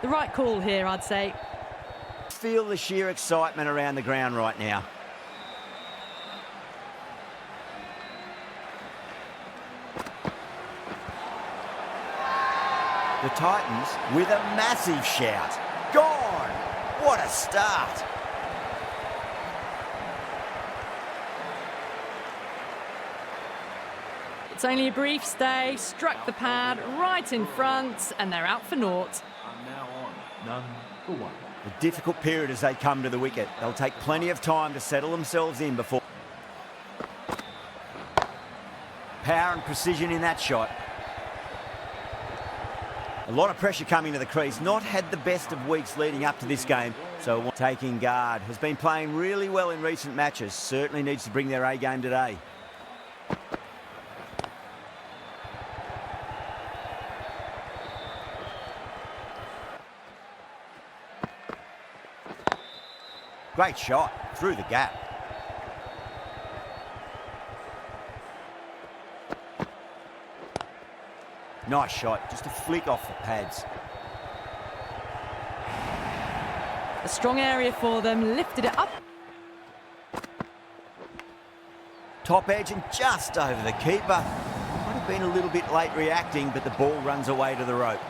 The right call here, I'd say. Feel the sheer excitement around the ground right now. The Titans with a massive shout. Gone! What a start! It's only a brief stay, struck the pad right in front, and they're out for naught. Now on, none for one. A difficult period as they come to the wicket. They'll take plenty of time to settle themselves in before... Power and precision in that shot. A lot of pressure coming to the crease. Not had the best of weeks leading up to this game. So taking guard. Has been playing really well in recent matches. Certainly needs to bring their A game today. Great shot through the gap. Nice shot, just a flick off the pads. A strong area for them, lifted it up. Top edge and just over the keeper. Might have been a little bit late reacting, but the ball runs away to the rope.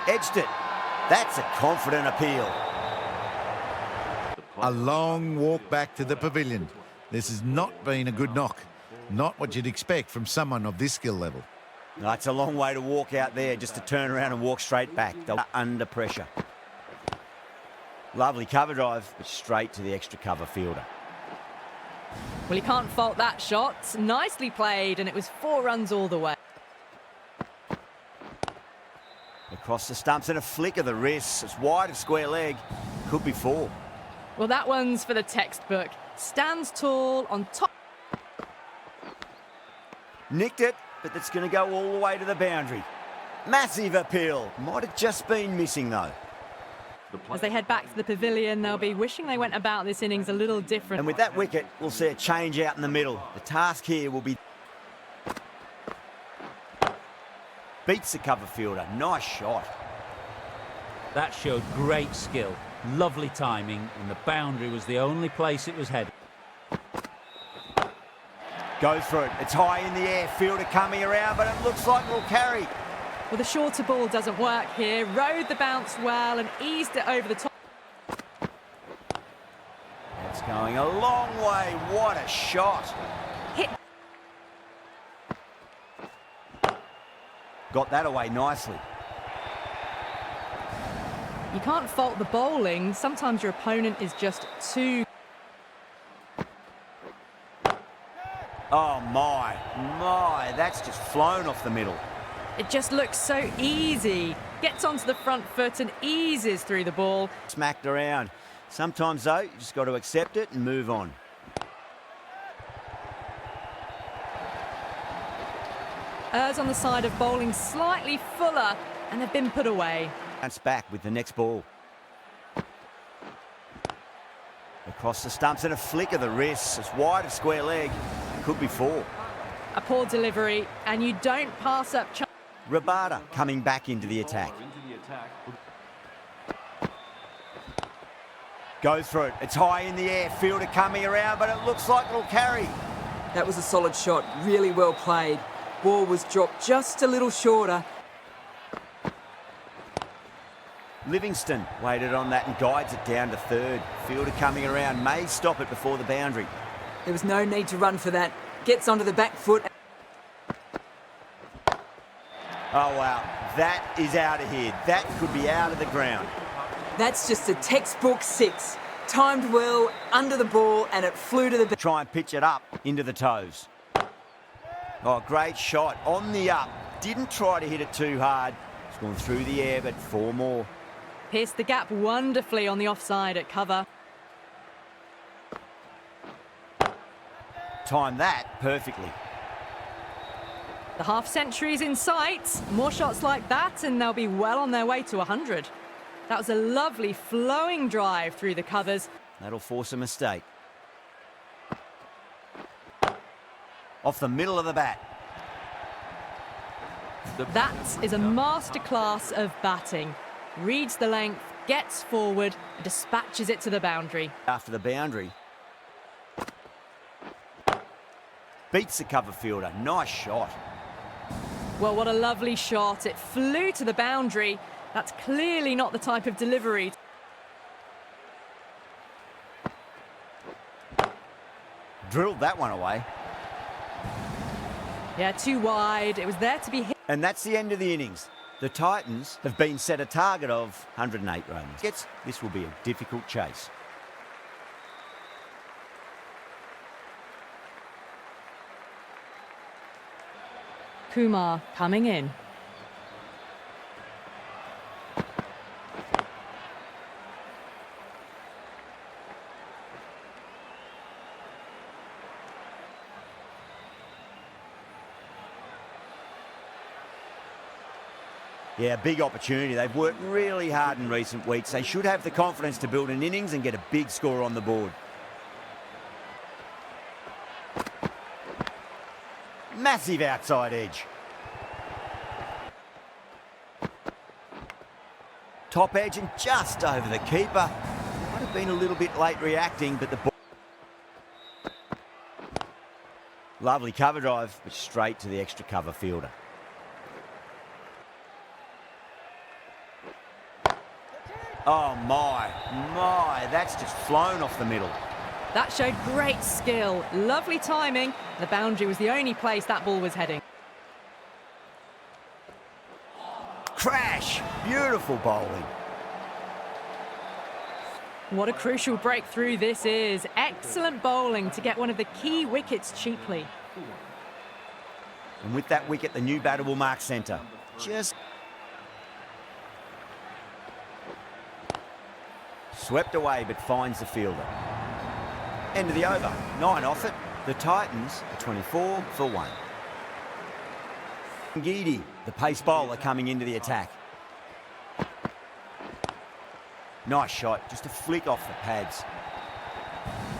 Edged it. That's a confident appeal. A long walk back to the pavilion. This has not been a good knock. Not what you'd expect from someone of this skill level. No, it's a long way to walk out there just to turn around and walk straight back. They're under pressure. Lovely cover drive, but straight to the extra cover fielder. Well, you can't fault that shot. Nicely played, and it was 4 runs all the way. Across the stumps and a flick of the wrist. It's wide of square leg. Could be 4. Well, that one's for the textbook. Stands tall on top. Nicked it, but that's going to go all the way to the boundary. Massive appeal. Might have just been missing, though. As they head back to the pavilion, they'll be wishing they went about this innings a little different. And with that wicket, we'll see a change out in the middle. The task here will be... Beats the cover fielder. Nice shot. That showed great skill, lovely timing, and the boundary was the only place it was headed. Goes for it. It's high in the air. Fielder coming around, but it looks like it'll carry. Well, the shorter ball doesn't work here. Rode the bounce well and eased it over the top. It's going a long way. What a shot. Hit. Got that away nicely. You can't fault the bowling. Sometimes your opponent is just too... Oh, my. That's just flown off the middle. It just looks so easy. Gets onto the front foot and eases through the ball. Smacked around. Sometimes, though, you just got to accept it and move on. Errs on the side of bowling slightly fuller, and they've been put away. Bounce back with the next ball. Across the stumps and a flick of the wrist. It's wide of square leg. Could be 4. A poor delivery, and you don't pass up... Rabada coming back into the attack. Goes for it. It's high in the air. Fielder coming around, but it looks like it'll carry. That was a solid shot. Really well played. Ball was dropped just a little shorter. Livingston waited on that and guides it down to third. Fielder coming around, may stop it before the boundary. There was no need to run for that. Gets onto the back foot. Oh, wow. That is out of here. That could be out of the ground. That's just a textbook 6. Timed well, under the ball, and it flew to the... Try and pitch it up into the toes. Oh, great shot. On the up. Didn't try to hit it too hard. It's gone through the air, but 4 more. Pierced the gap wonderfully on the offside at cover. Timed that perfectly. The half-century's in sight. More shots like that and they'll be well on their way to 100. That was a lovely flowing drive through the covers. That'll force a mistake. Off the middle of the bat. That is a masterclass of batting. Reads the length, gets forward, and dispatches it to the boundary. After the boundary. Beats the cover fielder. Nice shot. Well, what a lovely shot. It flew to the boundary. That's clearly not the type of delivery. Drilled that one away. Yeah, too wide. It was there to be hit. And that's the end of the innings. The Titans have been set a target of 108 runs. This will be a difficult chase. Kumar coming in. Yeah, big opportunity. They've worked really hard in recent weeks. They should have the confidence to build an innings and get a big score on the board. Massive outside edge. Top edge and just over the keeper. Might have been a little bit late reacting, but the ball... Lovely cover drive, but straight to the extra cover fielder. Oh my, that's just flown off the middle. That showed great skill, lovely timing. The boundary was the only place that ball was heading. Crash! Beautiful bowling. What a crucial breakthrough this is. Excellent bowling to get one of the key wickets cheaply. And with that wicket, the new batter will mark centre. Just... swept away, but finds the fielder. End of the over. 9 off it. The Titans are 24 for 1. Ngidi, the pace bowler, coming into the attack. Nice shot. Just a flick off the pads.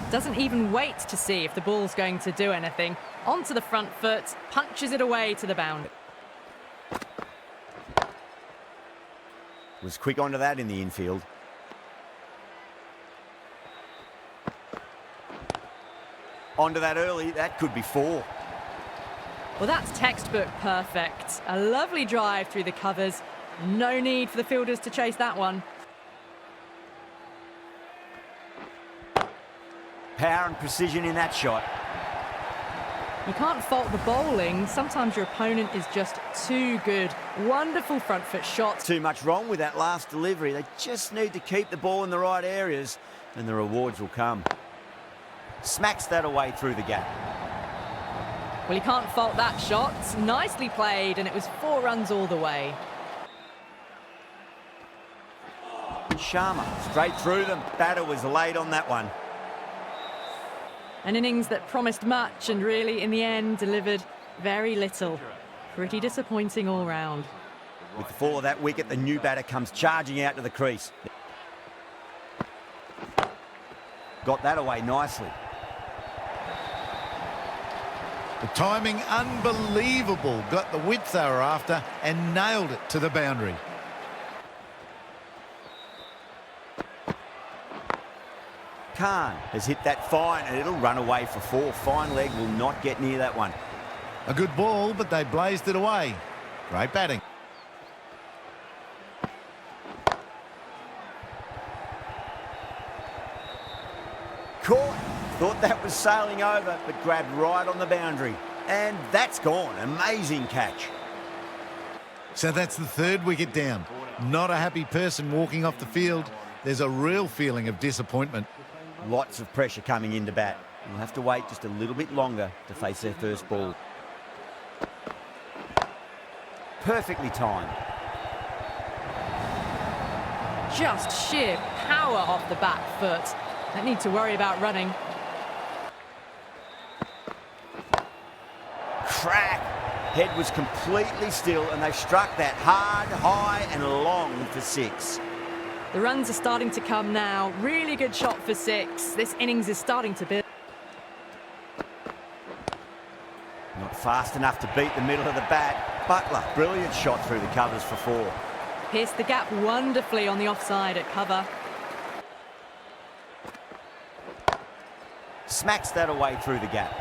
Doesn't even wait to see if the ball's going to do anything. Onto the front foot, punches it away to the boundary. Was quick onto that in the infield. Onto that early, that could be 4. Well, that's textbook perfect. A lovely drive through the covers. No need for the fielders to chase that one. Power and precision in that shot. You can't fault the bowling. Sometimes your opponent is just too good. Wonderful front foot shot. Too much wrong with that last delivery. They just need to keep the ball in the right areas and the rewards will come. Smacks that away through the gap. Well, you can't fault that shot. Nicely played, and it was 4 runs all the way. Sharma, straight through them. Batter was late on that one. An innings that promised much and really, in the end, delivered very little. Pretty disappointing all round. With the fall of that wicket, the new batter comes charging out to the crease. Got that away nicely. The timing, unbelievable. Got the width they were after and nailed it to the boundary. Khan has hit that fine and it'll run away for 4. Fine leg will not get near that one. A good ball, but they blazed it away. Great batting. Caught. Thought that was sailing over, but grabbed right on the boundary. And that's gone. Amazing catch. So that's the 3rd wicket down. Not a happy person walking off the field. There's a real feeling of disappointment. Lots of pressure coming into bat. We'll have to wait just a little bit longer to face their first ball. Perfectly timed. Just sheer power off the back foot. Don't need to worry about running. Crack. Head was completely still and they've struck that hard, high and long for 6. The runs are starting to come now. Really good shot for 6. This innings is starting to build. Not fast enough to beat the middle of the bat. Butler, brilliant shot through the covers for 4. Pierced the gap wonderfully on the offside at cover. Smacks that away through the gap.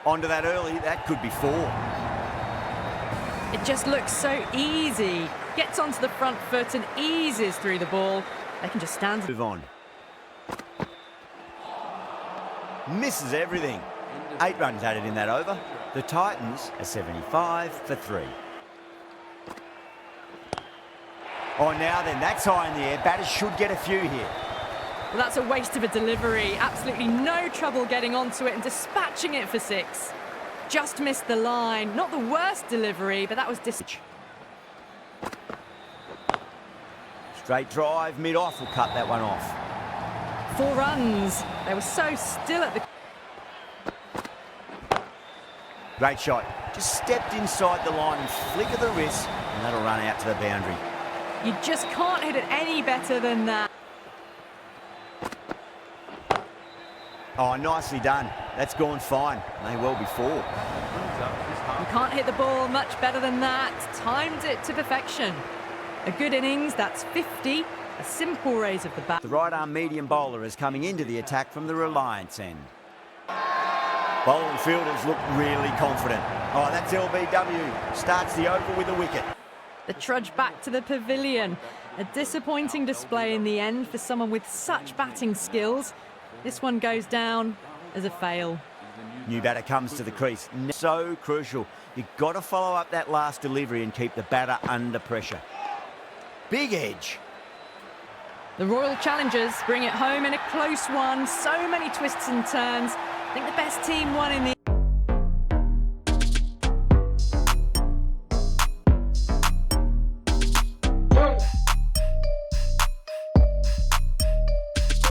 Onto that early, that could be 4. It just looks so easy. Gets onto the front foot and eases through the ball. They can just stand. Move on. Misses everything. 8 runs added in that over. The Titans are 75 for 3. Oh, now then, that's high in the air. Batters should get a few here. Well, that's a waste of a delivery. Absolutely no trouble getting onto it and dispatching it for 6. Just missed the line. Not the worst delivery, but that was Straight drive, mid-off will cut that one off. 4 runs. They were so still at the... Great shot. Just stepped inside the line and flick of the wrist, and that'll run out to the boundary. You just can't hit it any better than that. Oh, nicely done. That's gone fine. May well be 4. You can't hit the ball much better than that. Timed it to perfection. A good innings, that's 50. A simple raise of the bat. The right-arm medium bowler is coming into the attack from the Reliance end. Bowling fielders look really confident. Oh, that's LBW. Starts the over with a wicket. The trudge back to the pavilion. A disappointing display in the end for someone with such batting skills. This one goes down as a fail. New batter comes to the crease. So crucial. You've got to follow up that last delivery and keep the batter under pressure. Big edge. The Royal Challengers bring it home in a close one. So many twists and turns. I think the best team won in the...